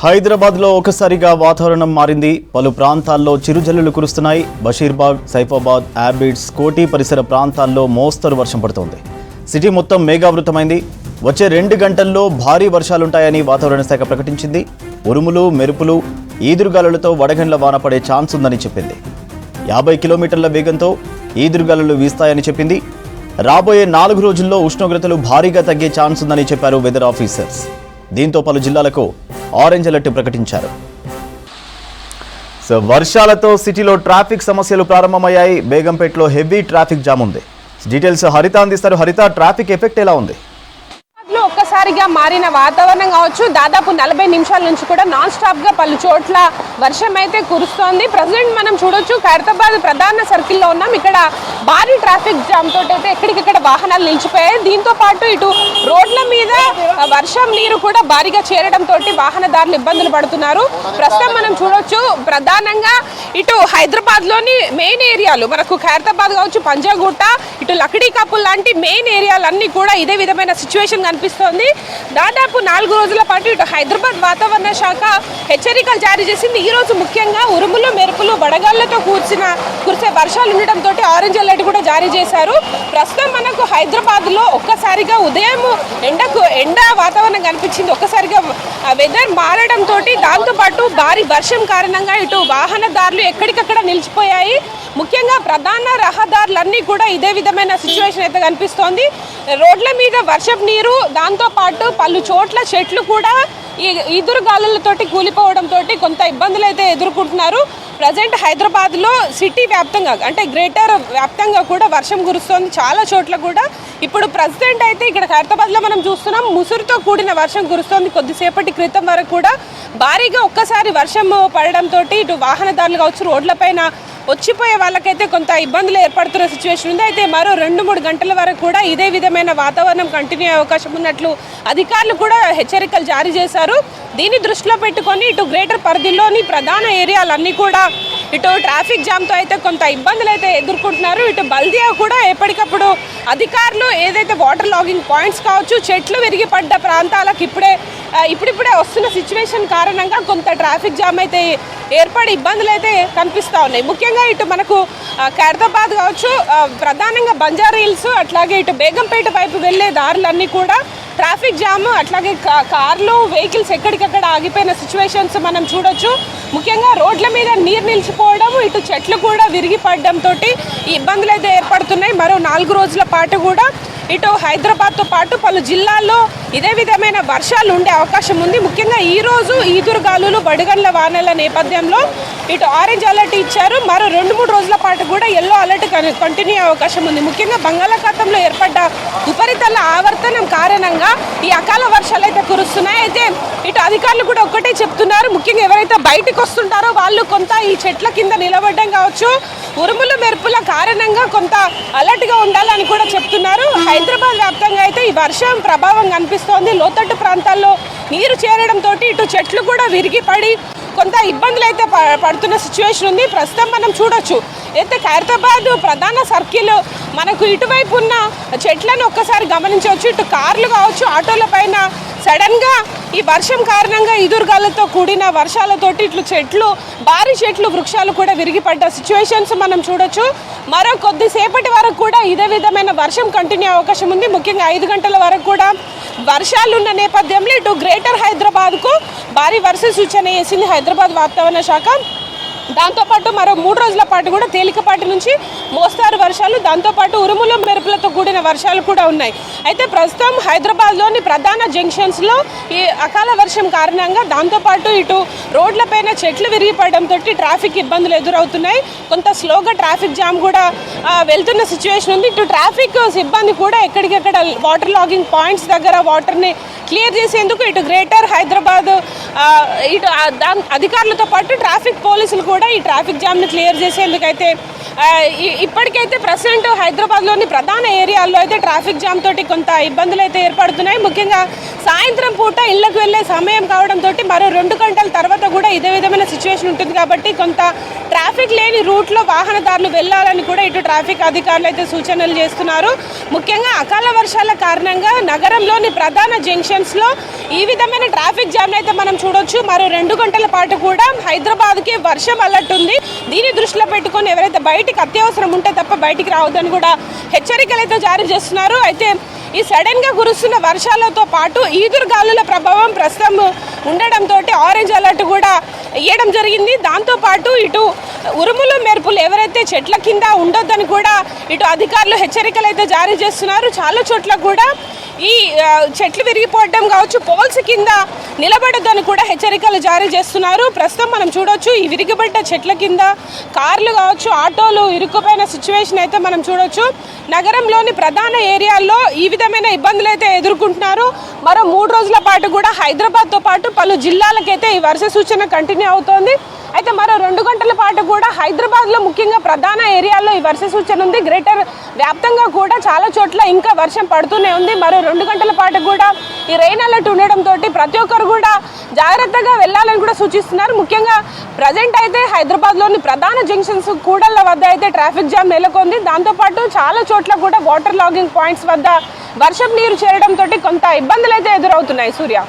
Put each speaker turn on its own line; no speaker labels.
హైదరాబాద్లో ఒకసారిగా వాతావరణం మారింది. పలు ప్రాంతాల్లో చిరుజల్లులు కురుస్తున్నాయి. బషీర్బాగ్, సైఫాబాద్, యాబిడ్స్, కోటి పరిసర ప్రాంతాల్లో మోస్తరు వర్షం పడుతోంది. సిటీ మొత్తం మేఘావృతమైంది. వచ్చే 2 గంటల్లో భారీ వర్షాలుంటాయని వాతావరణ శాఖ ప్రకటించింది. ఉరుములు, మెరుపులు, ఈదురుగాలులతో వడగండ్ల వాన పడే ఛాన్స్ ఉందని చెప్పింది. 50 కిలోమీటర్ల వేగంతో ఈదురుగాలులు వీస్తాయని చెప్పింది. రాబోయే 4 రోజుల్లో ఉష్ణోగ్రతలు భారీగా తగ్గే ఛాన్స్ ఉందని చెప్పారు వెదర్ ఆఫీసర్స్. దీంతో పలు జిల్లాలకు ఆరెంజ్ అలర్ట్ ప్రకటించారు. వర్షాలతో సిటీలో ట్రాఫిక్ సమస్యలు ప్రారంభమయ్యాయి. బేగంపేటలో హెవీ ట్రాఫిక్ జామ్ ఉంది. డీటెయిల్స్ హరిత అందిస్తారు. హరిత, ట్రాఫిక్ ఎఫెక్ట్ ఎలా ఉంది?
ఒక్కసారిగా మారిన వాతావరణం కావచ్చు. దాదాపు 40 నిమిషాల నుంచి కూడా నాన్ స్టాప్ గా పలు చోట్ల వర్షం అయితే కురుస్తోంది. ప్రజెంట్ మనం చూడొచ్చు, ఖైరతాబాద్ ప్రధాన సర్కిల్లో ఉన్నాం. ఇక్కడ భారీ ట్రాఫిక్ జామ్ తోటి అయితే ఎక్కడికక్కడ వాహనాలు నిలిచిపోయాయి. దీంతో పాటు ఇటు రోడ్ల మీద వర్షం నీరు కూడా భారీగా చేరడం తోటి వాహనదారులు ఇబ్బందులు పడుతున్నారు. ప్రస్తుతం మనం చూడొచ్చు, ప్రధానంగా ఇటు హైదరాబాద్ లోని మెయిన్ ఏరియాలు, మనకు ఖైరతాబాద్ కావచ్చు, పంజాగుట్ట, ఇటు లక్డీ కపుల్ లాంటి మెయిన్ ఏరియాలన్నీ కూడా ఇదే విధమైన సిచ్యువేషన్ కనిపిస్తోంది. దాదాపు 4 రోజుల పాటు ఇటు హైదరాబాద్ వాతావరణ శాఖ హెచ్చరికలు జారీ చేసింది. ఈ రోజు ముఖ్యంగా ఉరుములు, మెరుపులు, వడగాళ్లతో కురిసే వర్షాలు ఉండడంతో ఆరెంజ్ అలర్ట్ కూడా జారీ చేశారు. ప్రస్తుతం మనకు హైదరాబాద్ లో ఒక్కసారిగా ఉదయం ఎండ వాతావరణం కనిపించింది. ఒక్కసారిగా వెదర్ మారడంతో దాంతో పాటు భారీ వర్షం కారణంగా ఇటు వాహనదారులు ఎక్కడికక్కడ నిలిచిపోయాయి. ముఖ్యంగా ప్రధాన రహదారులన్నీ కూడా ఇదే విధమైన సిచ్యువేషన్ అయితే కనిపిస్తోంది. రోడ్ల మీద వర్షపు నీరు, దాంతో పాటు పలు చోట్ల చెట్లు కూడా ఈ ఈదురుగాలులతోటి కూలిపోవడంతో కొంత ఇబ్బందులు అయితే ఎదుర్కొంటున్నారు. ప్రజెంట్ హైదరాబాద్లో సిటీ వ్యాప్తంగా, అంటే గ్రేటర్ వ్యాప్తంగా కూడా వర్షం కురుస్తోంది. చాలా చోట్ల కూడా ఇప్పుడు ప్రజెంట్ అయితే ఇక్కడ హైదరాబాద్లో మనం చూస్తున్నాం, ముసురుతో కూడిన వర్షం కురుస్తోంది. కొద్దిసేపటి క్రితం వరకు కూడా భారీగా ఒక్కసారి వర్షం పడడంతో ఇటు వాహనదారులు కావచ్చు, రోడ్లపైన వచ్చిపోయే వాళ్ళకైతే కొంత ఇబ్బందులు ఏర్పడుతున్న సిచ్యువేషన్ ఉంది. అయితే మరో 2-3 గంటల వరకు కూడా ఇదే విధమైన వాతావరణం కంటిన్యూ అయ్యే అవకాశం ఉన్నట్లు అధికారులు కూడా హెచ్చరికలు జారీ చేశారు. దీన్ని దృష్టిలో పెట్టుకొని ఇటు గ్రేటర్ పరిధిలోని ప్రధాన ఏరియాలన్నీ కూడా ఇటు ట్రాఫిక్ జామ్తో అయితే కొంత ఇబ్బందులు అయితే ఎదుర్కొంటున్నారు. ఇటు బల్దియా కూడా ఎప్పటికప్పుడు అధికారులు ఏదైతే వాటర్ లాగింగ్ పాయింట్స్ కావచ్చు, చెట్లు విరిగిపడ్డ ప్రాంతాలకు ఇప్పుడిప్పుడే వస్తున్న సిచ్యువేషన్ కారణంగా కొంత ట్రాఫిక్ జామ్ అయితే ఏర్పడి ఇబ్బందులు అయితే కనిపిస్తూ ఉన్నాయి. ముఖ్యంగా ఇటు మనకు ఖైరతాబాద్ కావచ్చు, ప్రధానంగా బంజారా హిల్స్, అట్లాగే ఇటు బేగంపేట వైపు వెళ్ళే దారులన్నీ కూడా ట్రాఫిక్ జామ్, అట్లాగే కార్లు, వెహికల్స్ ఎక్కడికక్కడ ఆగిపోయిన సిచ్యువేషన్స్ మనం చూడొచ్చు. ముఖ్యంగా రోడ్ల మీద నీరు నిలిచిపోవడం, ఇటు చెట్లు కూడా విరిగిపడడంతో ఈ ఇబ్బందులు అయితే ఏర్పడుతున్నాయి. మరో 4 రోజుల పాటు కూడా ఇటు హైదరాబాద్తో పాటు పలు జిల్లాల్లో ఇదే విధమైన వర్షాలు ఉండే అవకాశం ఉంది. ముఖ్యంగా ఈరోజు ఈదురుగాలులు, వడగండ్ల వానల నేపథ్యంలో ఇటు ఆరెంజ్ అలర్ట్ ఇచ్చారు. మరో 2-3 రోజుల పాటు కూడా ఎల్లో అలర్ట్ కంటిన్యూ అయ్యే అవకాశం ఉంది. ముఖ్యంగా బంగాళాఖాతంలో ఏర్పడ్డ ఉపరితల ఆవర్తనం కారణంగా ఈ అకాల వర్షాలు అయితే కురుస్తున్నాయి. అయితే ఇటు అధికారులు కూడా ఒక్కటే చెప్తున్నారు, ముఖ్యంగా ఎవరైతే బయటకు వస్తుంటారో వాళ్ళు కొంత ఈ చెట్ల కింద నిలబడడం కావచ్చు, ఉరుములు మెరుపుల కారణంగా కొంత అలర్ట్గా ఉండాలని కూడా చెప్తున్నారు. హైదరాబాద్ వ్యాప్తంగా అయితే ఈ వర్షం ప్రభావం కనిపిస్తోంది. లోతట్టు ప్రాంతాల్లో నీరు చేరడంతో ఇటు చెట్లు కూడా విరిగిపడి కొంత ఇబ్బందులు అయితే పడుతున్న సిచ్యువేషన్ ఉంది. ప్రస్తుతం మనం చూడొచ్చు, అయితే ఖైరతాబాద్ ప్రధాన సర్కిల్ మనకు ఇటువైపు ఉన్న చెట్లను ఒక్కసారి గమనించవచ్చు. ఇటు కార్లు కావచ్చు, ఆటోల పైన సడన్గా ఈ వర్షం కారణంగా ఎదురుగాలతో కూడిన వర్షాలతోటి ఇట్లు భారీ చెట్లు, వృక్షాలు కూడా విరిగిపడ్డ సిచ్యువేషన్స్ మనం చూడొచ్చు. మరో కొద్దిసేపటి వరకు కూడా ఇదే విధమైన వర్షం కంటిన్యూ అవకాశం ఉంది. ముఖ్యంగా 5 గంటల వరకు కూడా వర్షాలు ఉన్న నేపథ్యంలో ఇటు గ్రేటర్ హైదరాబాద్కు భారీ వర్ష సూచన చేసింది హైదరాబాద్ వాతావరణ శాఖ. దాంతోపాటు మరో 3 రోజుల పాటు కూడా తేలికపాటి నుంచి మోస్తారు వర్షాలు, దాంతోపాటు ఉరుములు, మెరుపులతో కూడిన వర్షాలు కూడా ఉన్నాయి. అయితే ప్రస్తుతం హైదరాబాద్లోని ప్రధాన జంక్షన్స్లో ఈ అకాల వర్షం కారణంగా, దాంతోపాటు ఇటు రోడ్లపైన చెట్లు విరిగిపడడంతో ట్రాఫిక్ ఇబ్బందులు ఎదురవుతున్నాయి. కొంత స్లోగా ట్రాఫిక్ జామ్ కూడా వెళ్తున్న సిచ్యువేషన్ ఉంది. ఇటు ట్రాఫిక్ సిబ్బంది కూడా ఎక్కడికెక్కడ వాటర్ లాగింగ్ పాయింట్స్ దగ్గర వాటర్ని క్లియర్ చేసేందుకు ఇటు గ్రేటర్ హైదరాబాద్ ఇటు అధికారులతో పాటు ట్రాఫిక్ పోలీసులు కూడా ఈ ట్రాఫిక్ జామ్ని క్లియర్ చేసేందుకైతే ఇప్పటికైతే ప్రజెంట్ హైదరాబాద్లోని ప్రధాన ఏరియాల్లో అయితే ట్రాఫిక్ జామ్ తోటి కొంత ఇబ్బందులు అయితే ఏర్పడుతున్నాయి. ముఖ్యంగా సాయంత్రం పూట ఇళ్లకు వెళ్ళే సమయం కావడంతో మరో 2 గంటల తర్వాత కూడా ఇదే విధమైన సిచ్యువేషన్ ఉంటుంది. కాబట్టి కొంత ట్రాఫిక్ లేని రూట్లో వాహనదారులు వెళ్లాలని కూడా ఇటు ట్రాఫిక్ అధికారులు అయితే సూచనలు చేస్తున్నారు. ముఖ్యంగా అకాల వర్షాల కారణంగా నగరంలోని ప్రధాన జంక్షన్ జంక్షన్స్లో ఈ విధమైన ట్రాఫిక్ జామ్ అయితే మనం చూడొచ్చు. మరో 2 గంటల పాటు కూడా హైదరాబాద్కి వర్షం అలర్ట్ ఉంది. దీన్ని దృష్టిలో పెట్టుకొని ఎవరైతే బయటికి అత్యవసరం ఉంటే తప్ప బయటికి రావద్దని కూడా హెచ్చరికలు అయితే జారీ చేస్తున్నారు. అయితే ఈ సడన్గా కురుస్తున్న వర్షాలతో పాటు ఈదురుగాలుల ప్రభావం ప్రస్తుతం ఉండడంతో ఆరెంజ్ అలర్ట్ కూడా ఇవ్వడం జరిగింది. దాంతోపాటు ఇటు ఉరుములు మెరుపులు ఎవరైతే చెట్ల కింద ఉండొద్దని కూడా ఇటు అధికారులు హెచ్చరికలు అయితే జారీ చేస్తున్నారు. చాలా చోట్ల కూడా ఈ చెట్లు విరిగిపోవడం కావచ్చు, పోల్స్ కింద నిలబడొద్దని కూడా హెచ్చరికలు జారీ చేస్తున్నారు. ప్రస్తుతం మనం చూడొచ్చు ఈ విరిగిపడ్డ చెట్ల కింద కార్లు కావచ్చు, ఆటోలు ఇరుక్కుపోయిన సిచ్యువేషన్ అయితే మనం చూడొచ్చు. నగరంలోని ప్రధాన ఏరియాల్లో ఈ విధమైన ఇబ్బందులు అయితే ఎదుర్కొంటున్నారు. మరో 3 రోజుల పాటు కూడా హైదరాబాద్తో పాటు పలు జిల్లాలకైతే ఈ వర్ష సూచన కంటిన్యూ అవుతోంది. అయితే మరో 2 గంటల పాటు కూడా హైదరాబాద్లో ముఖ్యంగా ప్రధాన ఏరియాల్లో ఈ వర్ష సూచన ఉంది. గ్రేటర్ వ్యాప్తంగా కూడా చాలా చోట్ల ఇంకా వర్షం పడుతూనే ఉంది. మరో 2 గంటల పాటు కూడా ఈ రెయిన్ అలర్ట్ ఉండడంతో ప్రతి ఒక్కరు కూడా జాగ్రత్తగా వెళ్ళాలని కూడా సూచిస్తున్నారు. ముఖ్యంగా ప్రజెంట్ అయితే హైదరాబాద్లోని ప్రధాన జంక్షన్స్ కూడళ్ల వద్ద అయితే ట్రాఫిక్ జామ్ నెలకొంది. దాంతోపాటు చాలా చోట్ల కూడా వాటర్ లాగింగ్ పాయింట్స్ వద్ద వర్షం నీరు చేరడంతో కొంత ఇబ్బందులు అయితే ఎదురవుతున్నాయి. సూర్య.